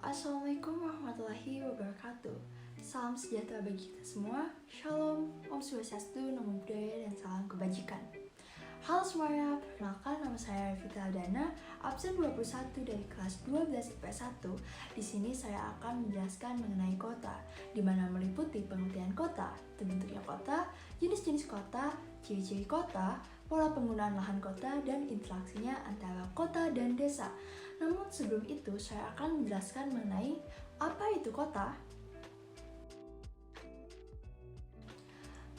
Assalamualaikum warahmatullahi wabarakatuh. Salam sejahtera bagi kita semua. Shalom, Om Swastiastu, Namo Buddhaya, dan salam kebajikan. Halo semuanya, perkenalkan nama saya Revita Aldana, absen 21 dari kelas 12 IPS 1. Di sini saya akan menjelaskan mengenai kota, di mana meliputi pengertian kota, terbentuknya kota, jenis-jenis kota, ciri-ciri kota, pola penggunaan lahan kota, dan interaksinya antara kota dan desa. Namun sebelum itu, saya akan menjelaskan mengenai apa itu kota.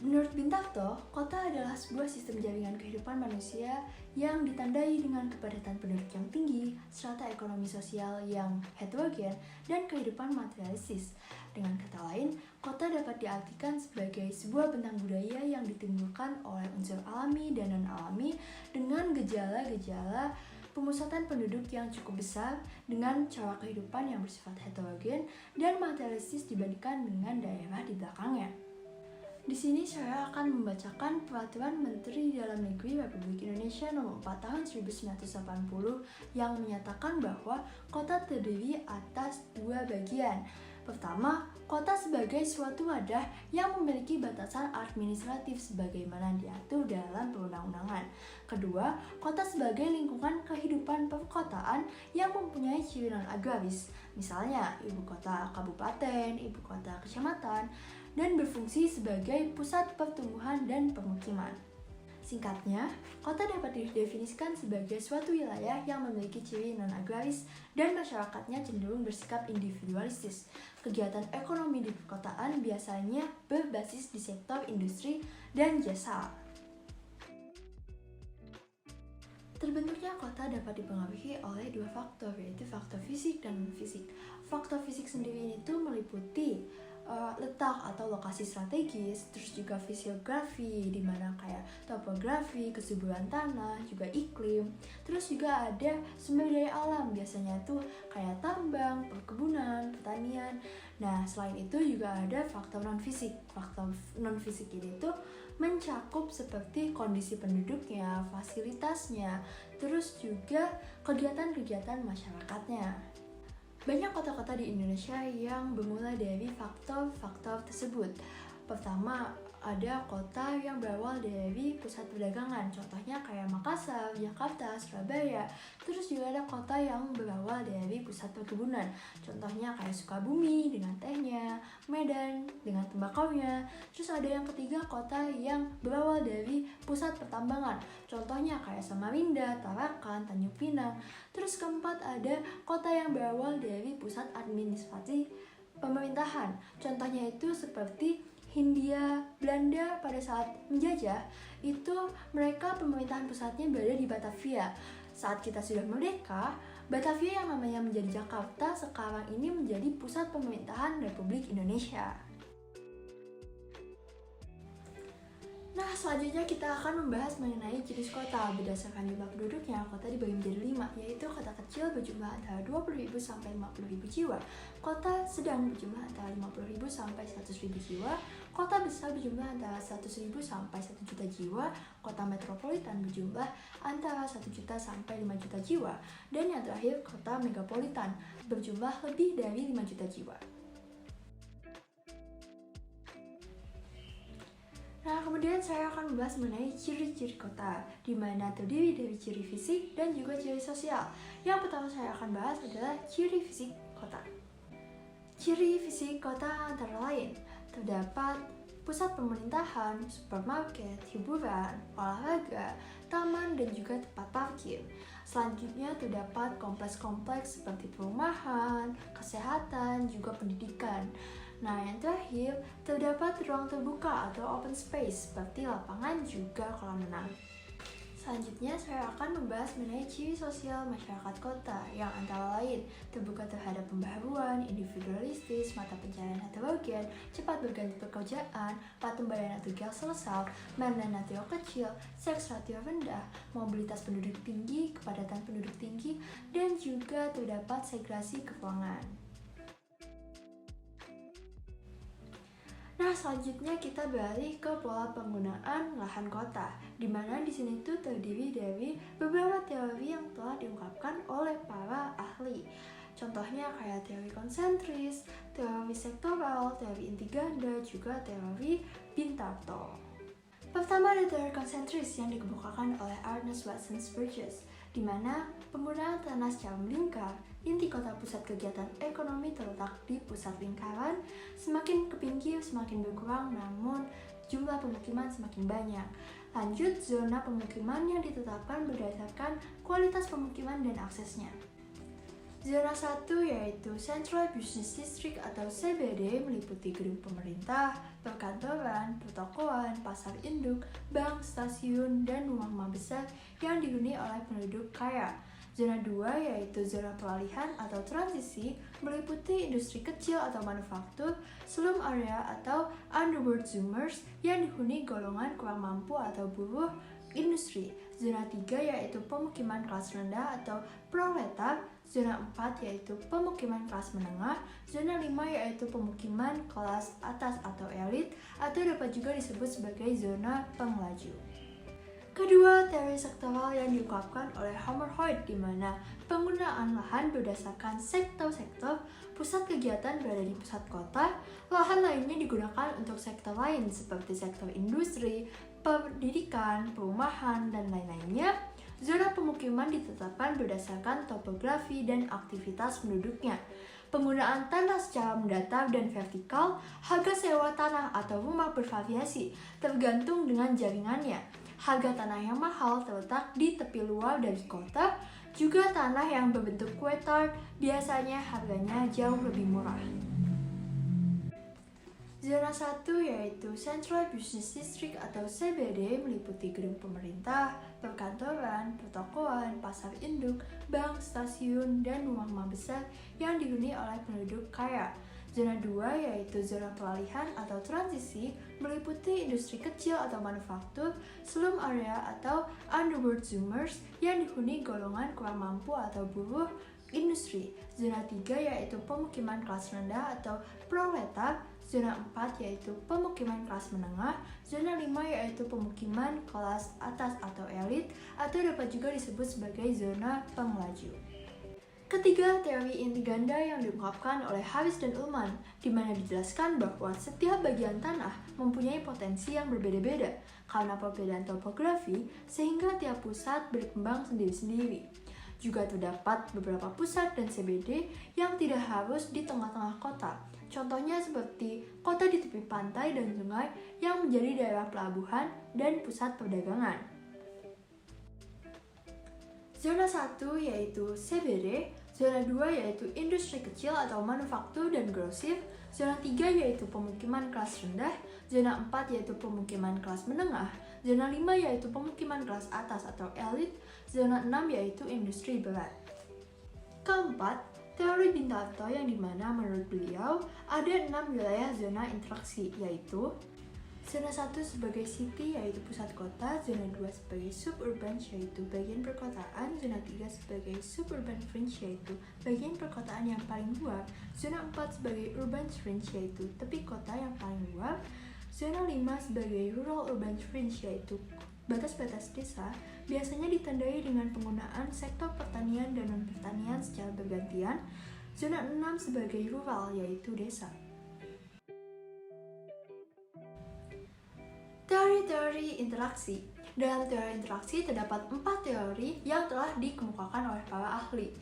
Menurut Bintang, kota adalah sebuah sistem jaringan kehidupan manusia yang ditandai dengan kepadatan penduduk yang tinggi, strata ekonomi sosial yang heterogen, dan kehidupan materialistis. Dengan kata lain, kota dapat diartikan sebagai sebuah bentang budaya yang ditimbulkan oleh unsur alami dan non-alami dengan gejala-gejala pemusatan penduduk yang cukup besar dengan cara kehidupan yang bersifat heterogen dan materialistis dibandingkan dengan daerah di belakangnya. Di sini saya akan membacakan Peraturan Menteri Dalam Negeri Republik Indonesia Nomor 4 Tahun 1980 yang menyatakan bahwa kota terdiri atas dua bagian. Pertama, kota sebagai suatu wadah yang memiliki batasan administratif sebagaimana diatur dalam perundang-undangan. Kedua, kota sebagai lingkungan kehidupan perkotaan yang mempunyai ciri non-agraris, misalnya ibu kota kabupaten, ibu kota kecamatan, dan berfungsi sebagai pusat pertumbuhan dan pemukiman. Singkatnya, kota dapat didefinisikan sebagai suatu wilayah yang memiliki ciri non-agraris dan masyarakatnya cenderung bersikap individualistis. Kegiatan ekonomi di perkotaan biasanya berbasis di sektor industri dan jasa. Terbentuknya kota dapat dipengaruhi oleh dua faktor, yaitu faktor fisik dan non-fisik. Faktor fisik sendiri itu meliputi letak atau lokasi strategis, terus juga fisiografi, di mana kayak topografi, kesuburan tanah, juga iklim. Terus juga ada sumber daya alam, biasanya tuh kayak tambang, perkebunan, pertanian. Nah, selain itu juga ada faktor non-fisik. Faktor non-fisik ini tuh mencakup seperti kondisi penduduknya, fasilitasnya, terus juga kegiatan-kegiatan masyarakatnya. Banyak kota-kota di Indonesia yang bermula dari faktor-faktor tersebut. Pertama, ada kota yang berawal dari pusat perdagangan, contohnya kayak Makassar, Jakarta, Surabaya. Terus juga ada kota yang berawal dari pusat perkebunan, contohnya kayak Sukabumi dengan tehnya, Medan dengan tembakaunya. Terus ada yang ketiga, kota yang berawal dari pusat pertambangan, contohnya kayak Samarinda, Tarakan, Tanjung Pinang. Terus keempat, ada kota yang berawal dari pusat administrasi pemerintahan, contohnya itu seperti Hindia Belanda pada saat menjajah, itu mereka pemerintahan pusatnya berada di Batavia. Saat kita sudah merdeka, Batavia yang namanya menjadi Jakarta sekarang ini menjadi pusat pemerintahan Republik Indonesia. Nah, selanjutnya kita akan membahas mengenai jenis kota. Berdasarkan jumlah penduduknya, kota dibagi menjadi 5, yaitu kota kecil berjumlah antara 20.000 sampai 50.000 jiwa, kota sedang berjumlah antara 50.000 sampai 100.000 jiwa, kota besar berjumlah antara 100.000 sampai 1 juta jiwa, kota metropolitan berjumlah antara 1 juta sampai 5 juta jiwa, dan yang terakhir kota megapolitan berjumlah lebih dari 5 juta jiwa. Nah, kemudian saya akan membahas mengenai ciri-ciri kota, di mana terdiri dari ciri fisik dan juga ciri sosial. Yang pertama saya akan bahas adalah ciri fisik kota. Ciri fisik kota antara lain terdapat pusat pemerintahan, supermarket, hiburan, olahraga, taman, dan juga tempat parkir. Selanjutnya terdapat kompleks-kompleks seperti perumahan, kesehatan, juga pendidikan. Nah, yang terakhir, terdapat ruang terbuka atau open space seperti lapangan juga kolam renang. Selanjutnya, saya akan membahas mengenai ciri sosial masyarakat kota yang antara lain terbuka terhadap pembaharuan, individualistis, mata pencaharian heterogen, cepat berganti pekerjaan, patung badan atau geososial, mana natio kecil, seks ratio rendah, mobilitas penduduk tinggi, kepadatan penduduk tinggi, dan juga terdapat segregasi keuangan. Nah, selanjutnya kita beralih ke pola penggunaan lahan kota, di mana di sini tuh terdiri dari beberapa teori yang telah diungkapkan oleh para ahli. Contohnya kayak teori konsentris, teori sektoral, teori inti ganda, juga teori Bintaro. Pertama ada teori konsentris yang dikemukakan oleh Ernest Watson Burgess, di mana penggunaan tanah secara melingkar, inti kota pusat kegiatan ekonomi terletak di pusat lingkaran, semakin ke pinggir semakin berkurang, namun jumlah pemukiman semakin banyak. Lanjut, zona pemukiman yang ditetapkan berdasarkan kualitas pemukiman dan aksesnya. Zona 1 yaitu Central Business District atau CBD meliputi gedung pemerintah, perkantoran, pertokoan, pasar induk, bank, stasiun, dan rumah-rumah besar yang dihuni oleh penduduk kaya. Zona 2 yaitu zona peralihan atau transisi meliputi industri kecil atau manufaktur, slum area atau underworld zoomers yang dihuni golongan kurang mampu atau buruh industri. Zona 3 yaitu pemukiman kelas rendah atau proletar. Zona 4 yaitu pemukiman kelas menengah. Zona 5 yaitu pemukiman kelas atas atau elit, atau dapat juga disebut sebagai zona pengelaju. Kedua, teori sektoral yang diungkapkan oleh Homer Hoyt, di mana penggunaan lahan berdasarkan sektor-sektor, pusat kegiatan berada di pusat kota, lahan lainnya digunakan untuk sektor lain seperti sektor industri, pendidikan, perumahan, dan lain-lainnya. Zona pemukiman ditetapkan berdasarkan topografi dan aktivitas penduduknya. Penggunaan tanah secara mendatar dan vertikal, harga sewa tanah atau rumah bervariasi, tergantung dengan jaringannya. Harga tanah yang mahal terletak di tepi luar dari kota, juga tanah yang berbentuk kuarter biasanya harganya jauh lebih murah. Zona 1 yaitu Central Business District atau CBD meliputi gedung pemerintah, perkantoran, pertokoan, pasar induk, bank, stasiun, dan rumah-rumah besar yang dihuni oleh penduduk kaya. Zona 2 yaitu zona peralihan atau transisi meliputi industri kecil atau manufaktur, slum area atau underworld zoomers yang dihuni golongan kurang mampu atau buruh industri. Zona 3 yaitu pemukiman kelas rendah atau proletar. Zona 4 yaitu pemukiman kelas menengah. Zona 5 yaitu pemukiman kelas atas atau elit, atau dapat juga disebut sebagai zona pengelaju. Ketiga, teori inti ganda yang diungkapkan oleh Harris dan Ullman, di mana dijelaskan bahwa setiap bagian tanah mempunyai potensi yang berbeda-beda karena perbedaan topografi, sehingga tiap pusat berkembang sendiri-sendiri. Juga terdapat beberapa pusat dan CBD yang tidak harus di tengah-tengah kota. Contohnya seperti kota di tepi pantai dan sungai yang menjadi daerah pelabuhan dan pusat perdagangan. Zona 1 yaitu CBD, zona 2 yaitu industri kecil atau manufaktur dan grosir, zona 3 yaitu pemukiman kelas rendah, zona 4 yaitu pemukiman kelas menengah, zona 5 yaitu pemukiman kelas atas atau elit, zona 6 yaitu industri berat. Keempat, teori Bintaro yang dimana menurut beliau ada 6 wilayah zona interaksi, yaitu zona 1 sebagai city yaitu pusat kota, zona 2 sebagai suburban yaitu bagian perkotaan, zona 3 sebagai suburban fringe yaitu bagian perkotaan yang paling luar, zona 4 sebagai urban fringe yaitu tepi kota yang paling luar, zona 5 sebagai rural urban fringe yaitu batas-batas desa, biasanya ditandai dengan penggunaan sektor pertanian dan non-pertanian secara bergantian, zona 6 sebagai rural yaitu desa. Teori-teori interaksi. Dalam teori interaksi terdapat 4 teori yang telah dikemukakan oleh para ahli,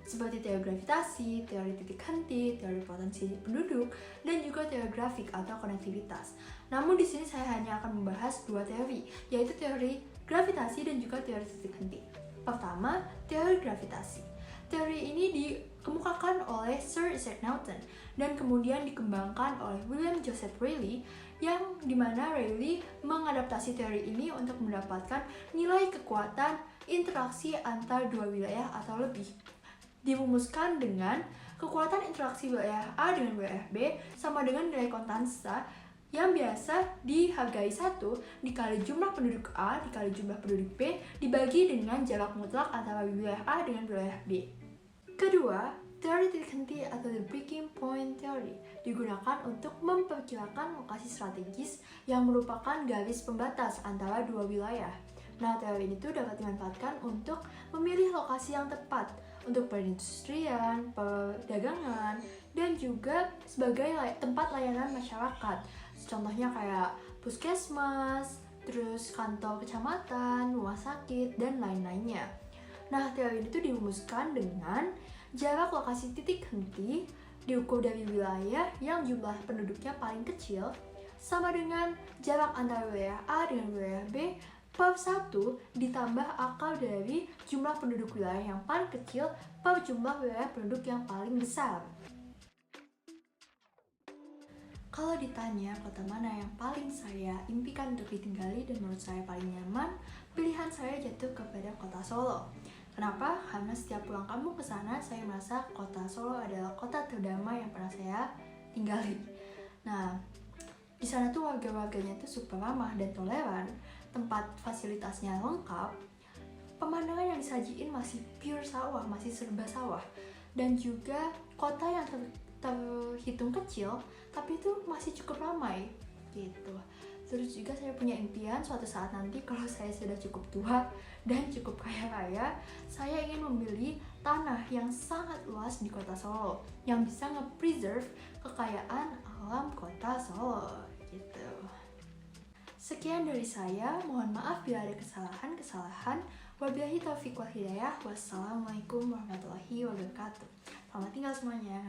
seperti teori gravitasi, teori titik henti, teori potensi penduduk, dan juga teori grafik atau konektivitas. Namun di sini saya hanya akan membahas 2 teori, yaitu teori gravitasi dan juga teori titik henti. Pertama, teori gravitasi. Teori ini dikemukakan oleh Sir Isaac Newton dan kemudian dikembangkan oleh William Joseph Rayleigh, yang dimana Rayleigh mengadaptasi teori ini untuk mendapatkan nilai kekuatan interaksi antar dua wilayah atau lebih. Dirumuskan dengan kekuatan interaksi wilayah A dengan wilayah B sama dengan nilai konstansa yang biasa dihargai 1 dikali jumlah penduduk A dikali jumlah penduduk B dibagi dengan jarak mutlak antara wilayah A dengan wilayah B. Kedua, teori titik henti atau the breaking point theory digunakan untuk memperkirakan lokasi strategis yang merupakan garis pembatas antara dua wilayah. Nah, teori ini dapat dimanfaatkan untuk memilih lokasi yang tepat untuk perindustrian, perdagangan, dan juga sebagai tempat layanan masyarakat. Contohnya kayak puskesmas, terus kantor kecamatan, rumah sakit, dan lain-lainnya. Nah, teori ini tuh dirumuskan dengan jarak lokasi titik henti diukur dari wilayah yang jumlah penduduknya paling kecil sama dengan jarak antara wilayah A dengan wilayah B per 1 ditambah akar dari jumlah penduduk wilayah yang paling kecil per jumlah wilayah penduduk yang paling besar. Kalau ditanya kota mana yang paling saya impikan untuk ditinggali dan menurut saya paling nyaman, pilihan saya jatuh kepada kota Solo. Kenapa? Karena setiap pulang kampung ke sana, saya merasa kota Solo adalah kota terdamai yang pernah saya tinggali. Nah, di sana tuh warga-warganya tuh super ramah dan toleran, tempat fasilitasnya lengkap, pemandangan yang disajiin masih pure sawah, masih serba sawah, dan juga kota yang terhitung kecil, tapi itu masih cukup ramai gitu. Terus juga saya punya impian suatu saat nanti kalau saya sudah cukup tua dan cukup kaya raya, saya ingin membeli tanah yang sangat luas di kota Solo yang bisa nge-preserve kekayaan alam kota Solo gitu. Sekian dari saya, mohon maaf bila ada kesalahan-kesalahan. Wabillahi taufiq wal hidayah. Wassalamualaikum warahmatullahi wabarakatuh. Selamat tinggal semuanya.